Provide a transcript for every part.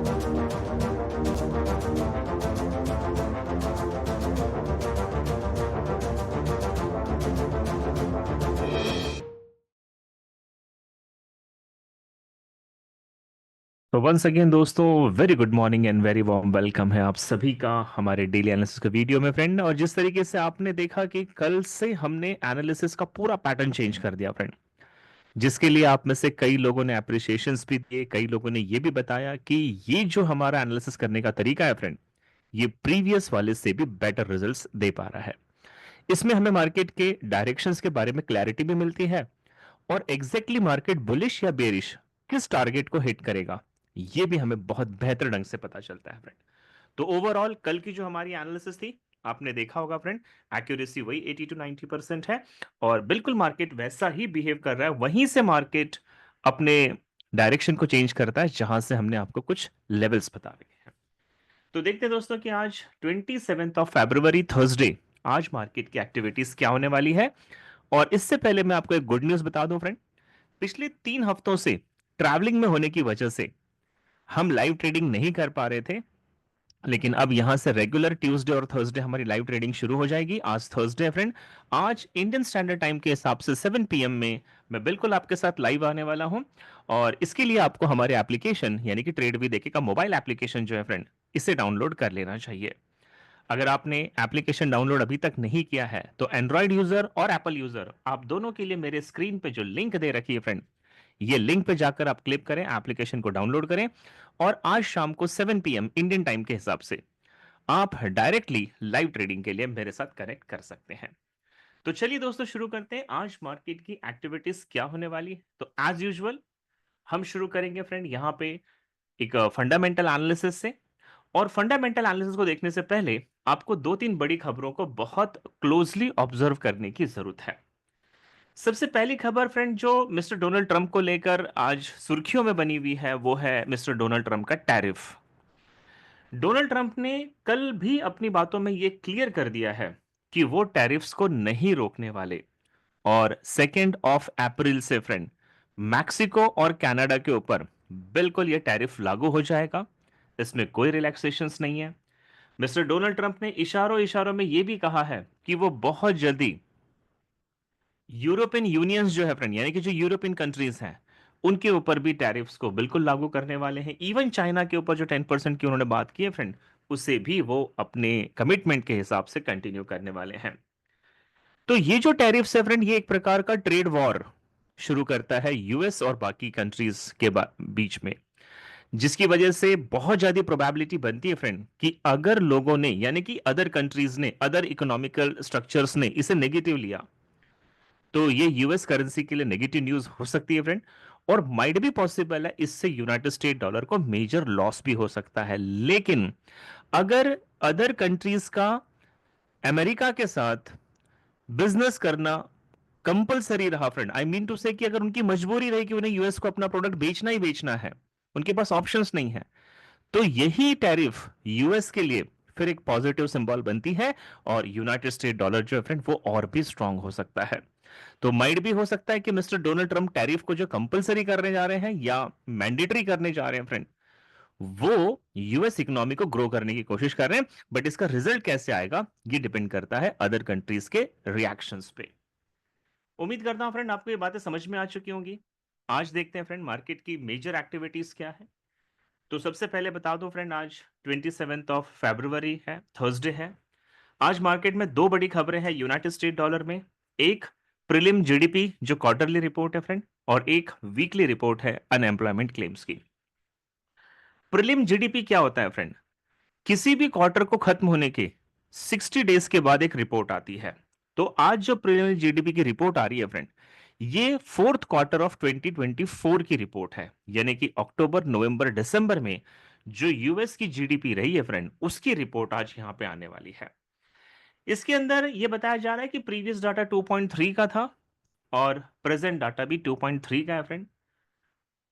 तो once again दोस्तों, very good morning and very warm welcome है आप सभी का हमारे डेली एनालिसिस के वीडियो में फ्रेंड। और जिस तरीके से आपने देखा कि कल से हमने एनालिसिस का पूरा पैटर्न चेंज कर दिया फ्रेंड, जिसके लिए आप में से कई लोगों ने अप्रिशिएशंस भी दिए, कई लोगों ने ये भी बताया कि ये जो हमारा एनालिसिस करने का तरीका है फ्रेंड, ये प्रीवियस वाले से भी बेटर रिजल्ट्स दे पा रहा है। इसमें हमें मार्केट के डायरेक्शंस के बारे में क्लैरिटी भी मिलती है और एग्जैक्टली मार्केट बुलिश या बेरिश किस टारगेट को हिट करेगा, ये भी हमें बहुत बेहतर ढंग से पता चलता है फ्रेंड। तो ओवरऑल कल की जो हमारी एनालिसिस थी, आपने देखा होगा फ्रेंड, एक्यूरेसी वही 80 to 90% है और बिल्कुल मार्केट वैसा ही बिहेव कर रहा है। वहीं से मार्केट अपने डायरेक्शन को चेंज करता है जहां से हमने आपको कुछ लेवल्स बता रखे हैं। तो देखते हैं दोस्तों कि आज 27 फरवरी थर्सडे, आज मार्केट की एक्टिविटीज क्या होने वाली है। और इससे पहले मैं आपको एक गुड न्यूज बता दूं फ्रेंड, पिछले 3 हफ्तों से ट्रैवलिंग में होने की वजह से हम लाइव ट्रेडिंग नहीं कर पा रहे थे, लेकिन अब यहां से रेगुलर ट्यूसडे और थर्सडे हमारी लाइव ट्रेडिंग शुरू हो जाएगी। आज थर्सडे है फ्रेंड, आज इंडियन स्टैंडर्ड टाइम के हिसाब से 7 PM में मैं बिल्कुल आपके साथ लाइव आने वाला हूं। और इसके लिए आपको हमारे एप्लीकेशन यानी कि ट्रेड भी देखे का मोबाइल एप्लीकेशन जो है फ्रेंड, इसे डाउनलोड कर लेना चाहिए। अगर आपने एप्लीकेशन डाउनलोड अभी तक नहीं किया है तो एंड्रॉइड यूजर और एप्पल यूजर, आप दोनों के लिए मेरे स्क्रीन पे जो लिंक दे रखी है फ्रेंड, ये लिंक पे जाकर आप क्लिक करें, एप्लीकेशन को डाउनलोड करें और आज शाम को 7 PM इंडियन टाइम के हिसाब से आप डायरेक्टली लाइव ट्रेडिंग के लिए मेरे साथ कनेक्ट कर सकते हैं। तो चलिए दोस्तों, शुरू करते हैं आज मार्केट की एक्टिविटीज क्या होने वाली है। तो एज यूजुअल हम शुरू करेंगे फ्रेंड यहां पे एक फंडामेंटल एनालिसिस से। और फंडामेंटल एनालिसिस को देखने से पहले आपको दो तीन बड़ी खबरों को बहुत क्लोजली ऑब्जर्व करने की जरूरत है। सबसे पहली खबर फ्रेंड जो मिस्टर डोनाल्ड ट्रंप को लेकर आज सुर्खियों में बनी हुई है, वो है मिस्टर डोनाल्ड ट्रंप का टैरिफ। डोनाल्ड ट्रंप ने कल भी अपनी बातों में यह क्लियर कर दिया है कि वो टैरिफ्स को नहीं रोकने वाले। और 2 अप्रैल से फ्रेंड मैक्सिको और कनाडा के ऊपर बिल्कुल ये टैरिफ लागू हो जाएगा, इसमें कोई रिलैक्सेशंस नहीं है। मिस्टर डोनाल्ड ट्रंप ने इशारों इशारों में यह भी कहा है कि वो बहुत जल्दी यूरोपियन यूनियंस जो है फ्रेंड, यानी कि जो यूरोपियन कंट्रीज हैं, उनके ऊपर भी टैरिफ्स को बिल्कुल लागू करने वाले हैं। इवन चाइना के ऊपर जो 10% की उन्होंने बात की है फ्रेंड, उसे भी वो अपने कमिटमेंट के हिसाब से कंटिन्यू करने वाले हैं। तो ये जो टैरिफ्स है फ्रेंड, ये एक प्रकार का ट्रेड वॉर शुरू करता है यूएस और बाकी कंट्रीज के बीच में, जिसकी वजह से बहुत ज्यादा प्रोबेबिलिटी बनती है फ्रेंड कि अगर लोगों ने यानी कि अदर कंट्रीज ने, अदर इकोनॉमिकल स्ट्रक्चर्स ने इसे नेगेटिव लिया, तो ये यूएस करेंसी के लिए नेगेटिव न्यूज हो सकती है फ्रेंड। और माइट भी पॉसिबल है इससे यूनाइटेड स्टेट डॉलर को मेजर लॉस भी हो सकता है। लेकिन अगर अदर कंट्रीज का अमेरिका के साथ बिजनेस करना कंपलसरी रहा फ्रेंड, आई मीन टू से कि अगर उनकी मजबूरी रही कि उन्हें यूएस को अपना प्रोडक्ट बेचना ही बेचना है, उनके पास ऑप्शंस नहीं है, तो यही टैरिफ यूएस के लिए फिर एक पॉजिटिव सिंबल बनती है और यूनाइटेड स्टेट डॉलर जो है फ्रेंड वो और भी स्ट्रांग हो सकता है। तो माइट भी हो सकता है कि मिस्टर डोनाल्ड ट्रंप टैरिफ को जो कंपलसरी करने जा रहे हैं या मैंडेटरी करने जा रहे हैं फ्रेंड, वो यूएस इकोनॉमी को ग्रो करने की कोशिश कर रहे हैं। बट इसका रिजल्ट कैसे आएगा ये डिपेंड करता है अदर कंट्रीज के रिएक्शंस पे। उम्मीद करता हूं फ्रेंड आपको ये बातें समझ में आ चुकी होंगी। आज देखते हैं फ्रेंड मार्केट की मेजर एक्टिविटीज क्या है। तो सबसे पहले बता दो फ्रेंड, आज 27 फरवरी है, थर्सडे है। आज मार्केट में दो बड़ी खबरें हैं यूनाइटेड स्टेट डॉलर में। एक प्रीलिम जीडीपी जो क्वार्टरली रिपोर्ट है फ्रेंड, और एक वीकली रिपोर्ट है अनएम्प्लॉयमेंट क्लेम्स की। प्रीलिम जीडीपी क्या होता है फ्रेंड, किसी भी क्वार्टर को खत्म होने के 60 डेज के बाद एक रिपोर्ट आती है। तो आज जो प्रीलिमिनरी जीडीपी की रिपोर्ट आ रही है फ्रेंड, ये फोर्थ क्वार्टर ऑफ 2024 की रिपोर्ट है, यानी कि अक्टूबर नवंबर दिसंबर में जो यूएस की जीडीपी रही है फ्रेंड, उसकी रिपोर्ट आज यहां पे आने वाली है। इसके अंदर यह बताया जा रहा है कि प्रीवियस डाटा 2.3 का था और प्रेजेंट डाटा भी 2.3 का है फ्रेंड।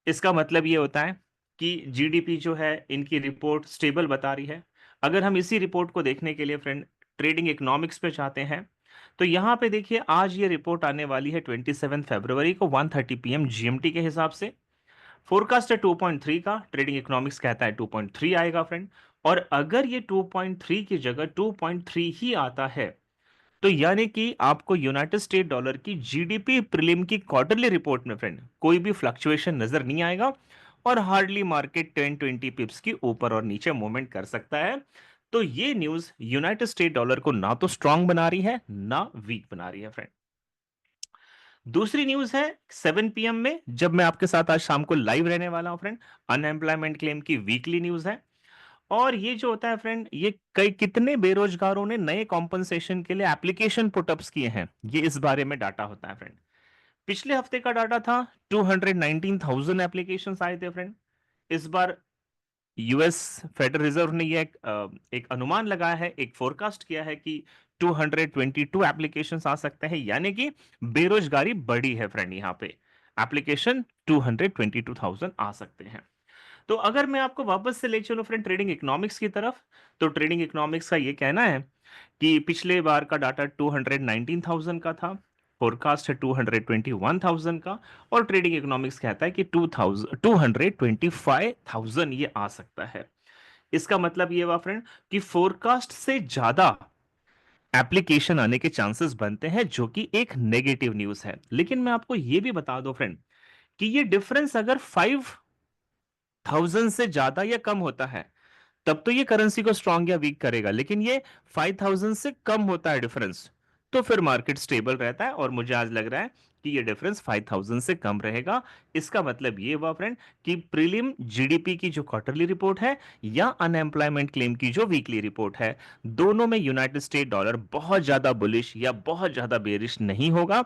इसका मतलब ये होता है कि जीडीपी जो है इनकी रिपोर्ट स्टेबल बता रही है। अगर हम इसी रिपोर्ट को देखने के लिए फ्रेंड ट्रेडिंग इकोनॉमिक्स पे चाहते हैं, तो यहाँ पे देखिए आज ये रिपोर्ट आने वाली है 27 फरवरी को 1:30 PM जीएमटी के हिसाब से। फोरकास्ट है 2.3 का, ट्रेडिंग इकोनॉमिक्स कहता है 2.3 आएगा फ्रेंड। और अगर ये 2.3 की जगह 2.3 ही आता है, तो यानी कि आपको यूनाइटेड स्टेट डॉलर की जीडीपी प्रीलिम की क्वार्टरली रिपोर्ट में फ्रेंड कोई भी फ्लक्चुएशन नजर नहीं आएगा, और हार्डली मार्केट 10-20 पिप्स की ऊपर और नीचे मूवमेंट कर सकता है। तो ये न्यूज यूनाइटेड स्टेट डॉलर को ना तो स्ट्रांग बना रही है ना वीक बना रही है फ्रेंड। दूसरी न्यूज है 7 PM में, जब मैं आपके साथ आज शाम को लाइव रहने वाला हूं फ्रेंड, अनएम्प्लॉयमेंट क्लेम की वीकली न्यूज है। और ये जो होता है फ्रेंड, ये कई कितने बेरोजगारों ने नए कॉम्पनसेशन के लिए एप्लीकेशन पुटअप्स किए हैं, ये इस बारे में डाटा होता है फ्रेंड। पिछले हफ्ते का डाटा था 219,000 एप्लीकेशंस आए थे फ्रेंड। इस बार यूएस फेडरल रिजर्व ने ये एक अनुमान लगाया है, एक फोरकास्ट किया है कि 222 एप्लीकेशंस आ सकते हैं, यानी कि बेरोजगारी बढ़ी है फ्रेंड। यहाँ पे एप्लीकेशन 222,000 आ सकते हैं। तो अगर मैं आपको वापस से ले चलूं फ्रेंड ट्रेडिंग इकोनॉमिक्स की तरफ, तो ट्रेडिंग इकोनॉमिक्स का ये कहना है कि पिछले बार का डाटा 219,000 का था, फोरकास्ट है 221,000 का, और ट्रेडिंग इकोनॉमिक्स कहता है कि 225,000 ये आ सकता है। इसका मतलब ये हुआ फ्रेंड कि फोरकास्ट से ज्यादा एप्लीकेशन आने के चांसेस बनते हैं, जो कि एक नेगेटिव न्यूज है। लेकिन मैं आपको यह भी बता दूं फ्रेंड कि ये डिफरेंस अगर 5,000 से ज्यादा या कम होता है, तब तो ये करेंसी को स्ट्रांग या वीक करेगा। लेकिन ये 5,000 से कम होता है डिफरेंस, तो फिर मार्केट स्टेबल रहता है, और मुझे आज लग रहा है कि ये डिफरेंस 5,000 से कम रहेगा। इसका मतलब ये हुआ फ्रेंड कि प्रीलिम जीडीपी की जो क्वार्टरली रिपोर्ट है या अनएम्प्लॉयमेंट क्लेम की जो वीकली रिपोर्ट है, दोनों में यूनाइटेड स्टेट डॉलर बहुत ज्यादा बुलिश या बहुत ज्यादा बेरिश नहीं होगा।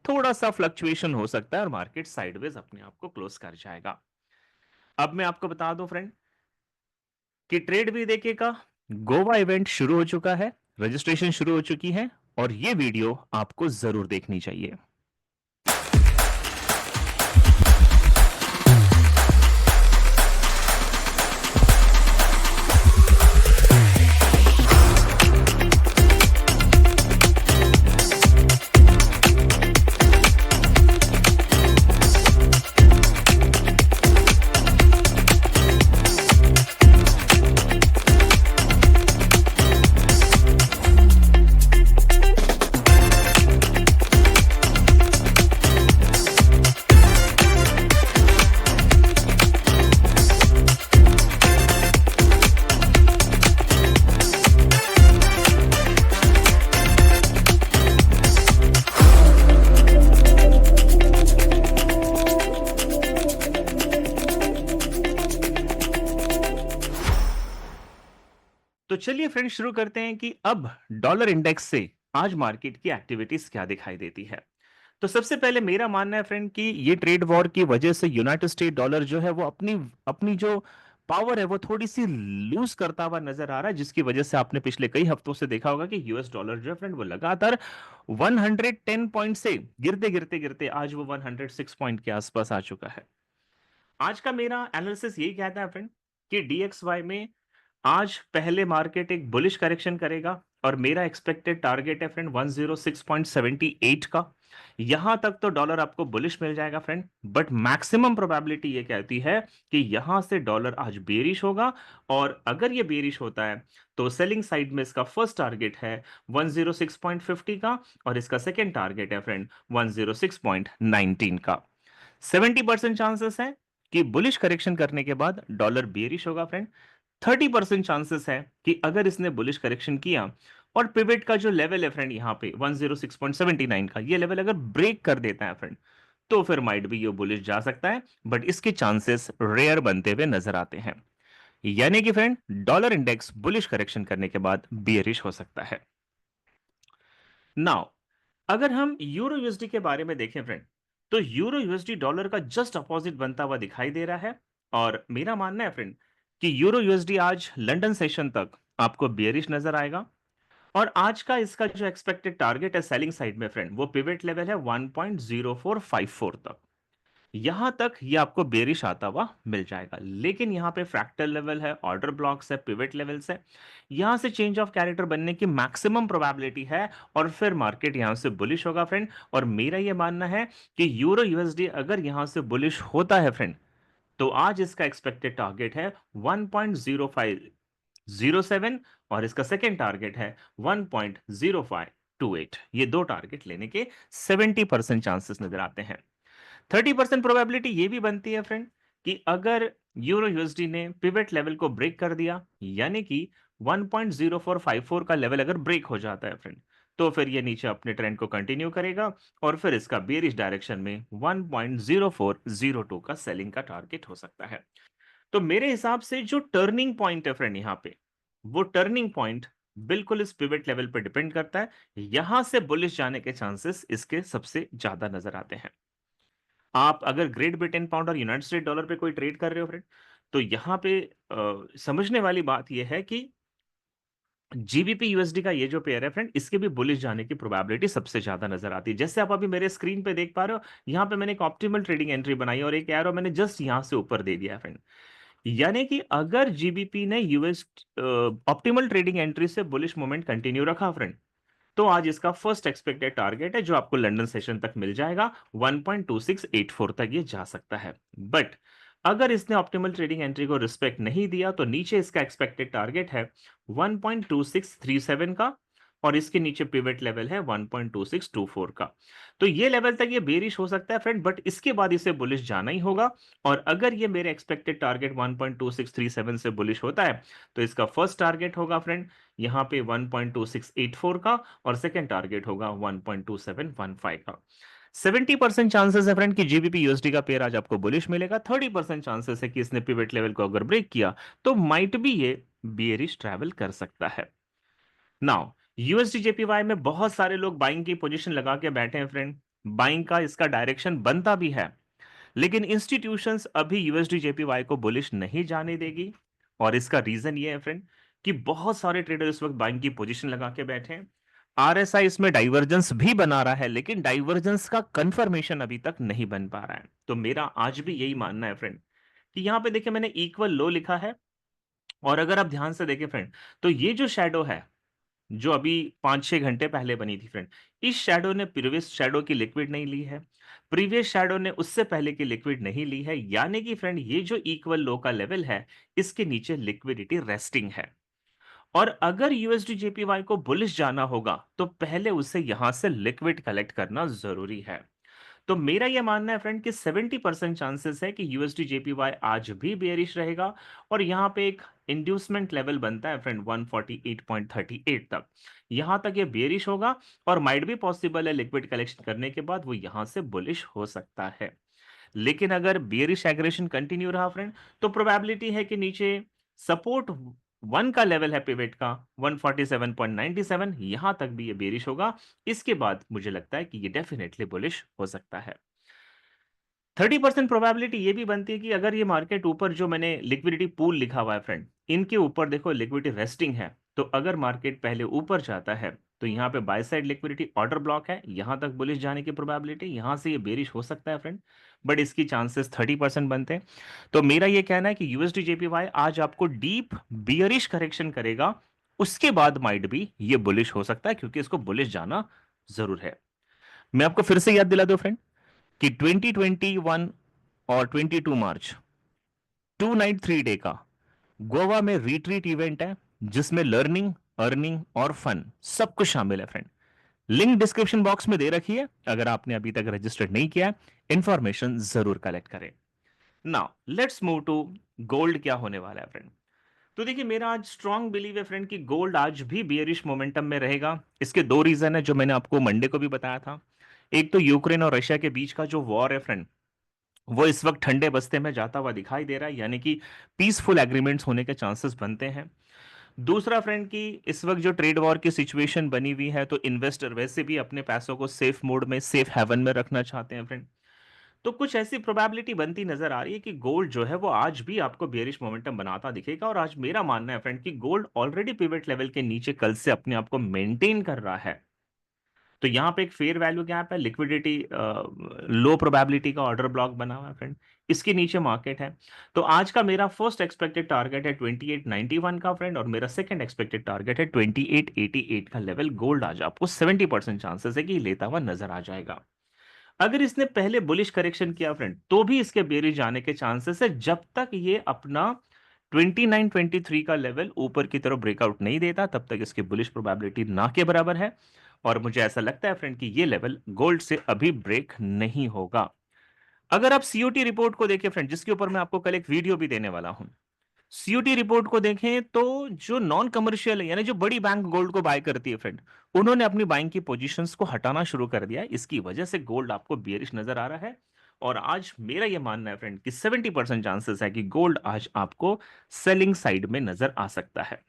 थोड़ा सा फ्लक्चुएशन हो सकता है और मार्केट साइडवेज अपने आप को क्लोज कर जाएगा। अब मैं आपको बता दूं फ्रेंड कि ट्रेड भी देखिएगा, गोवा इवेंट शुरू हो चुका है, रजिस्ट्रेशन शुरू हो चुकी है, और ये वीडियो आपको जरूर देखनी चाहिए। तो चलिए फ्रेंड शुरू करते हैं कि अब डॉलर इंडेक्स से आज मार्केट की एक्टिविटीज क्या दिखाई देती है। तो सबसे पहले मेरा मानना है फ्रेंड कि ये ट्रेड वॉर की वजह से यूनाइटेड स्टेट डॉलर जो है वो अपनी अपनी जो पावर है वो थोड़ी सी लूज करता हुआ नजर आ रहा है, जिसकी वजह से आपने पिछले कई हफ्तों से देखा होगा कि यूएस डॉलर जो है फ्रेंड वो लगातार 110 पॉइंट से गिरते गिरते गिरते आज वो 106 पॉइंट के आसपास आ चुका है। आज का मेरा एनालिसिस यही कहता है फ्रेंड कि डीएक्सवाई में आज पहले मार्केट एक बुलिश करेक्शन करेगा, और मेरा एक्सपेक्टेड टारगेट है फ्रेंड 106.78 का। यहां तक तो डॉलर आपको बुलिश मिल जाएगा फ्रेंड, बट मैक्सिमम प्रोबेबिलिटी ये कहती है कि यहां से डॉलर आज बेरिश होगा। और अगर ये बेरिश होता है तो सेलिंग साइड में इसका फर्स्ट टारगेट है 106.50 का, और इसका सेकेंड टारगेट है फ्रेंड 106.19 का। 70% चांसेस है कि बुलिश करेक्शन करने के बाद डॉलर बेरिश होगा फ्रेंड। 30% चांसेस है कि अगर इसने बुलिश करेक्शन किया और पिवट का जो लेवल है फ्रेंड यहाँ पे 106.79 का, ये लेवल अगर ब्रेक कर देता है फ्रेंड, तो फिर माइट भी ये बुलिश जा सकता है, बट इसके चांसेस रेयर बनते हुए नजर आते हैं। यानी कि friend dollar index bullish correction करने के बाद बियरिश हो सकता है। नाउ अगर हम यूरो यूएसडी के बारे में देखें फ्रेंड, तो यूरो यूएसडी डॉलर का जस्ट अपोजिट बनता हुआ दिखाई दे रहा है। और मेरा मानना है फ्रेंड कि यूरो यूएसडी आज लंदन सेशन तक आपको बेयरिश नजर आएगा, और आज का इसका जो एक्सपेक्टेड टारगेट है सेलिंग साइड में फ्रेंड वो पिवट लेवल है 1.0454 तक। यहां तक ये आपको बेरिश आता हुआ मिल जाएगा, लेकिन यहां पे फ्रैक्टल लेवल है, ऑर्डर ब्लॉक्स है, पिवट लेवल्स है, यहां से चेंज ऑफ कैरेक्टर बनने की मैक्सिमम प्रोबेबिलिटी है, और फिर मार्केट यहां से बुलिश होगा फ्रेंड। और मेरा ये मानना है कि यूरो यूएसडी अगर यहां से बुलिश होता है फ्रेंड, तो आज इसका एक्सपेक्टेड टारगेट है 1.0507 और इसका सेकेंड टारगेट है 1.0528। ये दो टारगेट लेने के 70% चांसेस नजर आते हैं। 30% प्रोबेबिलिटी ये भी बनती है फ्रेंड कि अगर यूरो यूएसडी ने पिवट लेवल को ब्रेक कर दिया, यानी कि 1.0454 का लेवल अगर ब्रेक हो जाता है फ्रेंड, तो फिर ये नीचे अपने ट्रेंड को कंटिन्यू करेगा और फिर इसका बेरिश डायरेक्शन में 1.0402 का सेलिंग का टारगेट हो सकता है। तो मेरे हिसाब से जो टर्निंग पॉइंट है फ्रेंड यहाँ पे, वो टर्निंग पॉइंट बिल्कुल इस पिवट लेवल पर डिपेंड करता है। यहां से बुलिश जाने के चांसेस इसके सबसे ज्यादा नजर आते हैं। आप अगर ग्रेट ब्रिटेन पाउंड और यूनाइटेड स्टेट डॉलर पे कोई ट्रेड कर रहे हो फ्रेंड, तो यहां पे समझने वाली बात यह है कि जीबीपी यूएसडी का ये जो पेयर है फ्रेंड, इसके भी बुलिश जाने की प्रोबेबिलिटी सबसे ज्यादा नजर आती है। जैसे आप अभी मेरे स्क्रीन पे देख पा रहे हो, यहां पे मैंने एक ऑप्टिमल ट्रेडिंग एंट्री बनाई और एक एरो मैंने जस्ट यहां से ऊपर दे दिया है फ्रेंड। यानी कि अगर जीबीपी ने यूएस ऑप्टिमल ट्रेडिंग एंट्री से बुलिश मोमेंट कंटिन्यू रखा फ्रेंड, तो आज इसका फर्स्ट एक्सपेक्टेड टारगेट है जो आपको लंदन सेशन तक मिल जाएगा, 1.2684 तक ये जा सकता है। बट अगर इसने ऑप्टिमल ट्रेडिंग एंट्री को रिस्पेक्ट नहीं दिया तो नीचे इसका एक्सपेक्टेड टारगेट है 1.2637 का और इसके नीचे पिवट लेवल है 1.2624 का। तो ये लेवल तक ये बेरिश हो सकता है फ्रेंड, बट इसके बाद इसे बुलिश जाना ही होगा। और अगर ये मेरे एक्सपेक्टेड टारगेट 1.2637 से बुलिश होता है, तो इसका फर्स्ट टारगेट होगा फ्रेंड यहां पे 1.2684 का और सेकेंड टारगेट होगा 1.2715 का। 70% चांसेस है फ्रेंड कि जीबीपी यूएसडी का पेयर आज आपको बुलिश मिलेगा। 30% चांसेस है कि इसने पिवट लेवल को अगर ब्रेक किया तो माइट भी ये बियरिश ट्रैवल कर सकता है। नाउ यूएसडी जेपीवाई में बहुत सारे लोग बाइंग की पोजीशन लगा के बैठे हैं फ्रेंड। बाइंग का इसका डायरेक्शन बनता भी है, लेकिन इंस्टीट्यूशंस अभी यूएसडी जेपीवाई को बुलिश नहीं जाने देगी। और इसका रीजन ये है फ्रेंड कि बहुत सारे ट्रेडर इस वक्त बाइंग की पोजीशन लगा के बैठे हैं। आरएसआई इसमें डाइवर्जेंस भी बना रहा है, लेकिन डाइवर्जेंस का कंफर्मेशन अभी तक नहीं बन पा रहा है। तो मेरा आज भी यही मानना है फ्रेंड कि यहां पे देखिए मैंने इक्वल लो लिखा है, और अगर आप ध्यान से देखें फ्रेंड, तो ये जो शैडो है जो अभी 5-6 घंटे पहले बनी थी फ्रेंड, इस शैडो ने प्रीवियस शैडो की लिक्विड नहीं ली है, प्रीवियस शैडो ने उससे पहले की लिक्विड नहीं ली है। यानी कि फ्रेंड ये जो इक्वल लो का लेवल है, इसके नीचे लिक्विडिटी रेस्टिंग है। और अगर यूएसडी जेपीवाई को बुलिश जाना होगा तो पहले उसे यहां से लिक्विड कलेक्ट करना जरूरी है। तो मेरा यह मानना है फ्रेंड कि 70% चांसेस है कि यूएसडी जेपीवाई आज भी बेयरिश रहेगा और यहां पे एक इंड्यूसमेंट लेवल बनता है फ्रेंड 148.38 तक। यहां तक ये बेयरिश होगा और माइट भी पॉसिबल है लिक्विड कलेक्शन करने के बाद वो यहां से बुलिश हो सकता है। लेकिन अगर बियरिश एग्रेशन कंटिन्यू रहा फ्रेंड, तो प्रोबेबिलिटी है कि नीचे सपोर्ट 1 का लेवल है पिवट का 147.97, यहां तक भी ये बेरिश होगा। इसके बाद मुझे लगता है कि ये डेफिनेटली बुलिश हो सकता है। 30% प्रोबेबिलिटी ये भी बनती है कि अगर ये मार्केट ऊपर, जो मैंने लिक्विडिटी पूल लिखा हुआ है फ्रेंड, इनके ऊपर देखो लिक्विडिटी रेस्टिंग है, तो अगर मार्केट पहले ऊपर जाता है तो यहाँ पे by side liquidity order block है, यहां तक बुलिश जाने की प्रोबेबिलिटी, यहां से ये बेरिश हो सकता है फ्रेंड, बट इसकी चांसेस 30% बनते हैं। तो मेरा ये कहना है कि यूएसडी जेपीवाई आज आपको डीप बियरिश करेक्शन करेगा, उसके बाद माइट भी ये बुलिश हो सकता है, क्योंकि इसको बुलिश जाना जरूर है। मैं आपको फिर से याद दिला दूं फ्रेंड कि 2021 और 22 मार्च 2 नाइट 3 डे का गोवा में रिट्रीट इवेंट है, जिसमें लर्निंग, अर्निंग और फन सब कुछ शामिल है फ्रेंड। लिंक डिस्क्रिप्शन बॉक्स में दे रखी है, अगर आपने अभी तक रजिस्टर्ड नहीं किया है, इंफॉर्मेशन जरूर कलेक्ट करें। Now let's move to gold. क्या होने वाला है फ्रेंड? तो देखिए मेरा आज स्ट्रांग बिलीव है फ्रेंड कि गोल्ड आज भी बियरिश मोमेंटम में रहेगा। इसके दो रीजन है जो मैंने आपको मंडे को भी बताया था। एक तो यूक्रेन और रशिया के बीच का जो वॉर है फ्रेंड, वो इस वक्त ठंडे बस्ते में जाता हुआ दिखाई दे रहा है, यानी कि पीसफुल एग्रीमेंट्स होने के चांसेस बनते हैं। दूसरा फ्रेंड कि इस वक्त जो ट्रेड वॉर की सिचुएशन बनी हुई है, तो इन्वेस्टर वैसे भी अपने पैसों को सेफ मोड में, सेफ हेवन में रखना चाहते हैं फ्रेंड। तो कुछ ऐसी प्रोबेबिलिटी बनती नजर आ रही है कि गोल्ड जो है वो आज भी आपको बेयरिश मोमेंटम बनाता दिखेगा। और आज मेरा मानना है फ्रेंड कि गोल्ड ऑलरेडी पिवट लेवल के नीचे कल से अपने आप को मेंटेन कर रहा है। तो यहाँ पे एक फेयर वैल्यू गैप है, लिक्विडिटी लो प्रोबेबिलिटी का ऑर्डर ब्लॉक बना हुआ है फ्रेंड, इसके नीचे मार्केट है। तो आज का मेरा फर्स्ट एक्सपेक्टेड टारगेट है 2891 का फ्रेंड, और मेरा सेकंड एक्सपेक्टेड टारगेट है 2888 का लेवल। गोल्ड आज आपको 70% चांसेस है कि लेता हुआ नजर आ जाएगा। अगर इसने पहले बुलिश करेक्शन किया फ्रेंड तो भी इसके बेरिश जाने के चांसेस है, जब तक ये अपना 2923 का लेवल ऊपर की तरफ ब्रेकआउट नहीं देता तब तक इसकी बुलिश प्रोबेबिलिटी ना के बराबर है। और मुझे ऐसा लगता है फ्रेंड कि ये लेवल गोल्ड से अभी ब्रेक नहीं होगा। अगर आप सीओटी रिपोर्ट को देखें फ्रेंड, जिसके ऊपर मैं आपको कल एक वीडियो भी देने वाला हूं, सीओटी रिपोर्ट को देखें तो जो नॉन कमर्शियल है यानी जो बड़ी बैंक गोल्ड को बाय करती है फ्रेंड, उन्होंने अपनी बाइंग की पोजीशंस को हटाना शुरू कर दिया है। इसकी वजह से गोल्ड आपको बेरिश नजर आ रहा है। और आज मेरा यह मानना है फ्रेंड कि 70% चांसेस है कि गोल्ड आज आपको सेलिंग साइड में नजर आ सकता है।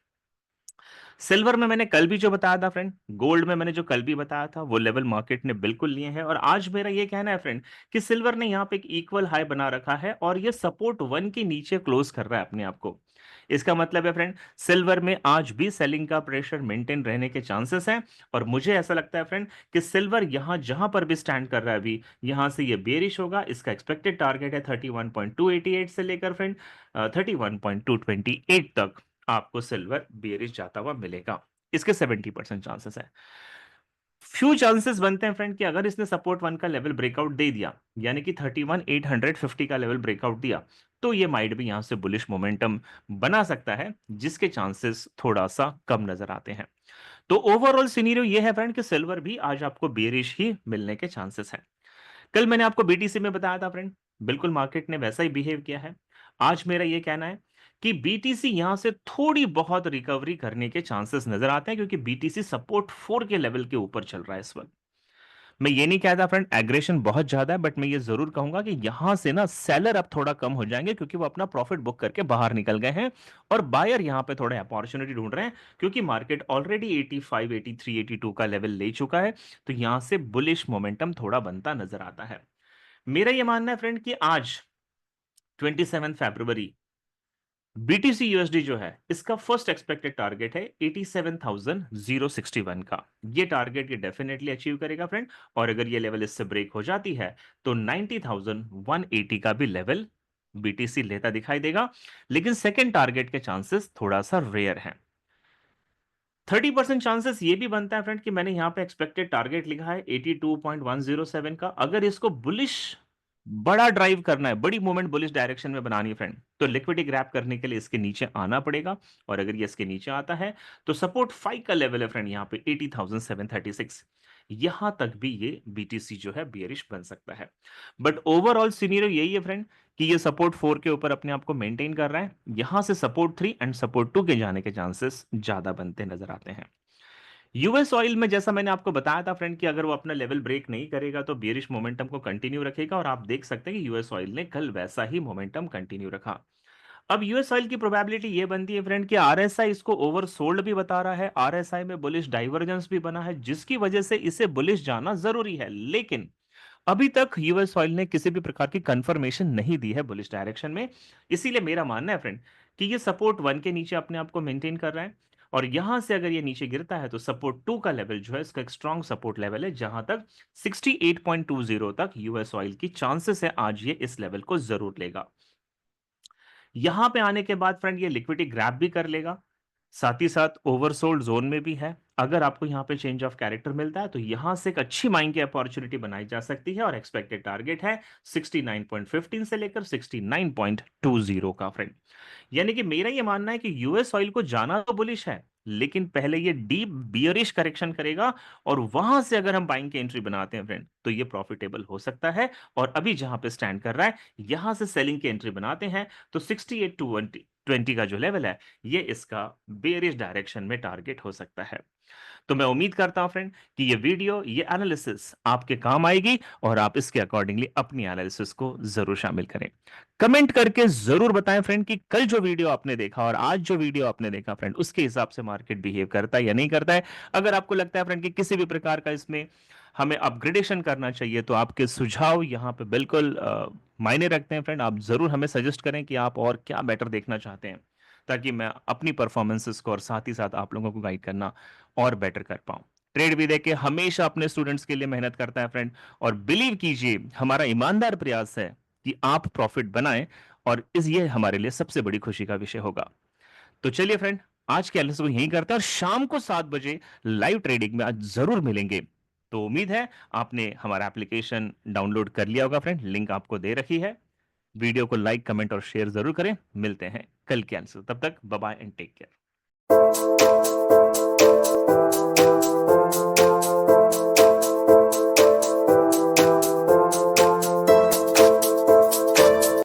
सिल्वर में मैंने कल भी जो बताया था फ्रेंड, गोल्ड में मैंने जो कल भी बताया था, वो लेवल मार्केट ने बिल्कुल लिए हैं। और आज मेरा ये कहना है फ्रेंड कि सिल्वर ने यहां पे एक इक्वल हाई बना रखा है और ये सपोर्ट 1 के नीचे क्लोज कर रहा है अपने आप को। इसका मतलब है फ्रेंड, सिल्वर में आज भी सेलिंग का प्रेशर मेंटेन रहने के चांसेस हैं। और मुझे ऐसा लगता है फ्रेंड कि सिल्वर यहां जहां पर भी स्टैंड कर रहा है अभी, यहां से ये बेरिश होगा। इसका एक्सपेक्टेड टारगेट है 31.288 से लेकर फ्रेंड 31.228 तक आपको सिल्वर बेरिश जाता हुआ मिलेगा। इसके 70% चांसेस है। फ्यू चांसेस बनते हैं फ्रेंड कि अगर इसने सपोर्ट 1 का लेवल ब्रेकआउट दे दिया, यानी कि 31,850 का लेवल ब्रेकआउट दिया, तो ये माइट भी यहां से बुलिश मोमेंटम बना सकता है, जिसके चांसेस थोड़ा सा कम नजर आते हैं। तो ओवरऑल सिनेरियो ये है फ्रेंड कि सिल्वर भी आज आपको बेरिश ही मिलने के चांसेस हैं। कल मैंने आपको बीटीसी में बताया था फ्रेंड, बिल्कुल मार्केट ने वैसा ही बिहेव किया है। आज मेरा यह कहना है कि बीटीसी यहां से थोड़ी बहुत रिकवरी करने के चांसेस नजर आते हैं, क्योंकि बीटीसी सपोर्ट 4 के लेवल के ऊपर चल रहा है इस वक्त। मैं ये नहीं कहता फ्रेंड एग्रेशन बहुत ज्यादा है, बट मैं ये जरूर कहूंगा कि यहां से ना सेलर अब थोड़ा कम हो जाएंगे, क्योंकि वो अपना प्रॉफिट बुक करके बाहर निकल गए हैं। और बायर यहां पे थोड़ा अपॉर्चुनिटी ढूंढ रहे हैं, क्योंकि मार्केट ऑलरेडी 85, 83, 82 का लेवल ले चुका है। तो यहां से बुलिश मोमेंटम थोड़ा बनता नजर आता है। मेरा यह मानना है फ्रेंड कि आज 27 फरवरी बीटीसी यूएसडी जो है, इसका फर्स्ट एक्सपेक्टेड टारगेट है 87,061 का। ये टारगेट ये डेफिनेटली अचीव करेगा फ्रेंड। और अगर ये लेवल इससे ब्रेक हो जाती है तो 90,180 का भी लेवल बीटीसी लेता दिखाई देगा। लेकिन सेकेंड टारगेट के चांसेस थोड़ा सा रेयर हैं। 30% चांसेस ये भी बनता है फ्रेंड कि मैंने यहां पे एक्सपेक्टेड टारगेट लिखा है 82.107 का। अगर इसको बुलिश बड़ा ड्राइव करना है, बड़ी मूवमेंट बुलिश डायरेक्शन में बनानी है फ्रेंड, तो लिक्विडिटी ग्रैप करने के लिए इसके नीचे आना पड़ेगा। और अगर ये इसके नीचे आता है तो सपोर्ट 5 का लेवल है फ्रेंड यहां पे 80,736। यहां तक भी ये बीटीसी जो है बियरिश बन सकता है। बट ओवरऑल सीनियर यही है फ्रेंड कि ये सपोर्ट 4 के ऊपर अपने आप को मेंटेन कर रहा है। यहां से सपोर्ट 3 एंड सपोर्ट 2 के जाने के चांसेस ज्यादा बनते नजर आते हैं। यूएस ऑयल में जैसा मैंने आपको बताया था फ्रेंड कि अगर वो अपना लेवल ब्रेक नहीं करेगा तो बेरिश मोमेंटम को कंटिन्यू रखेगा। और आप देख सकते हैं कि यूएस ऑयल ने कल वैसा ही मोमेंटम कंटिन्यू रखा। अब यूएस ऑयल की प्रोबेबिलिटी ये बनती है फ्रेंड कि आरएसआई इसको ओवरसोल्ड भी बता रहा है, आरएसआई में बुलिश डाइवर्जेंस भी बना है, जिसकी वजह से इसे बुलिश जाना जरूरी है। लेकिन अभी तक यूएस ऑयल ने किसी भी प्रकार की कंफर्मेशन नहीं दी है बुलिश डायरेक्शन में। इसीलिए मेरा मानना है फ्रेंड कि ये सपोर्ट 1 के नीचे अपने आप को मेंटेन कर रहा है। और यहां से अगर ये नीचे गिरता है तो सपोर्ट 2 का लेवल जो है, इसका एक स्ट्रॉन्ग सपोर्ट लेवल है, जहां तक 68.20 तक यूएस ऑयल की चांसेस है आज ये इस लेवल को जरूर लेगा। यहां पे आने के बाद फ्रेंड ये लिक्विडिटी ग्रैब भी कर लेगा, साथ ही साथ ओवरसोल्ड जोन में भी है। अगर आपको यहां पे चेंज ऑफ कैरेक्टर मिलता है तो यहां से एक अच्छी माइंग की अपॉर्चुनिटी बनाई जा सकती है। और एक्सपेक्टेड टारगेट है 69.15 से लेकर 69.20 का फ्रेंड। यानी कि मेरा ये मानना है कि यूएस ऑयल को जाना तो बुलिश है, लेकिन पहले ये डीप बियरिश करेक्शन करेगा। और वहां से अगर हम बाइंग की एंट्री बनाते हैं फ्रेंड तो ये प्रॉफिटेबल हो सकता है। और अभी जहां पे स्टैंड कर रहा है, यहां से सेलिंग की एंट्री बनाते हैं तो 68 टू 20 का जो लेवल है, ये इसका बेरिश डायरेक्शन में टारगेट हो सकता है। तो मैं उम्मीद करता हूं फ्रेंड कि ये वीडियो, ये एनालिसिस आपके काम आएगी और आप इसके अकॉर्डिंगली अपनी एनालिसिस को जरूर शामिल करें। कमेंट करके जरूर बताएं फ्रेंड कि कल जो वीडियो आपने देखा और आज जो वीडियो आपने देखा फ्रेंड, उसके हिसाब से मार्केट बिहेव करता है या नहीं करता है। अगर आपको लगता है फ्रेंड कि किसी भी प्रकार का इसमें हमें अपग्रेडेशन करना चाहिए, तो आपके सुझाव यहाँ पे बिल्कुल मायने रखते हैं फ्रेंड। आप जरूर हमें सजेस्ट करें कि आप और क्या बेटर देखना चाहते हैं, ताकि मैं अपनी परफॉर्मेंसेस को और साथ ही साथ आप लोगों को गाइड करना और बेटर कर पाऊं। ट्रेड भी देके हमेशा अपने स्टूडेंट्स के लिए मेहनत करता है फ्रेंड। और बिलीव कीजिए, हमारा ईमानदार प्रयास है कि आप प्रॉफिट बनाएं, और इस ये हमारे लिए सबसे बड़ी खुशी का विषय होगा। तो चलिए फ्रेंड, आज के एनालिसिस को यहीं करते हैं और शाम को 7 बजे लाइव ट्रेडिंग में आज जरूर मिलेंगे। तो उम्मीद है आपने हमारा एप्लीकेशन डाउनलोड कर लिया होगा फ्रेंड, लिंक आपको दे रखी है। वीडियो को लाइक, कमेंट और शेयर जरूर करें। मिलते हैं कल के आंसर, तब तक bye bye and take care.